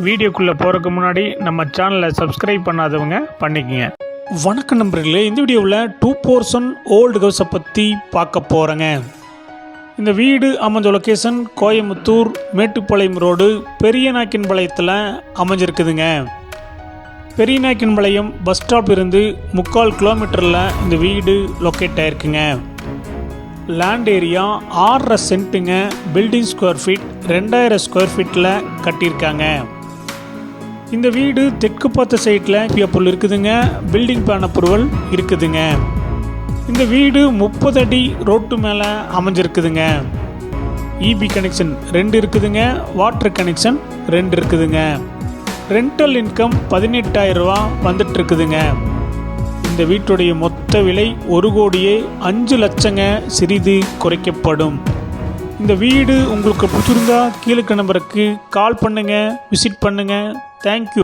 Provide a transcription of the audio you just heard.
வீடியோக்குள்ளே போகிறதுக்கு முன்னாடி நம்ம சேனலை சப்ஸ்கிரைப் பண்ணாதவங்க பண்ணிக்கங்க. வணக்கம் நண்பர்களே, இந்த வீடியோவில் 2 போர்ஷன் ஓல்டு ஹவுஸை பற்றி பார்க்க போகிறேங்க. இந்த வீடு அமைஞ்ச லொக்கேஷன் கோயம்புத்தூர் மேட்டுப்பாளையம் ரோடு பெரியநாயக்கன்பாளையத்தில் அமைஞ்சிருக்குதுங்க. பெரியநாயக்கன்பாளையம் பஸ் ஸ்டாப் இருந்து 3/4 கிலோமீட்டரில் இந்த வீடு லொக்கேட் ஆகிருக்குங்க. லேண்ட் ஏரியா 6.5 சென்ட்டுங்க. பில்டிங் ஸ்கொயர் ஃபீட் 2000 ஸ்கொயர் ஃபீட்டில் கட்டியிருக்காங்க. இந்த வீடு தெற்கு பார்த்த சைட்டில் பிஎப்புல் இருக்குதுங்க. பில்டிங் பிளான் அப்ரூவல் இருக்குதுங்க. இந்த வீடு 30 அடி ரோட்டு மேலே அமைஞ்சிருக்குதுங்க. இபி கனெக்ஷன் 2 இருக்குதுங்க. வாட்டர் கனெக்ஷன் 2 இருக்குதுங்க. ரெண்டல் இன்கம் 18,000 ரூபா வந்துட்டு இருக்குதுங்க. இந்த வீட்டுடைய மொத்த விலை 1,05 லட்சங்க. சிறிது குறைக்கப்படும். இந்த வீடு உங்களுக்கு பிடிச்சிருந்தா கீழே நம்பருக்கு கால் பண்ணுங்கள், விசிட் பண்ணுங்கள். தேங்க்யூ.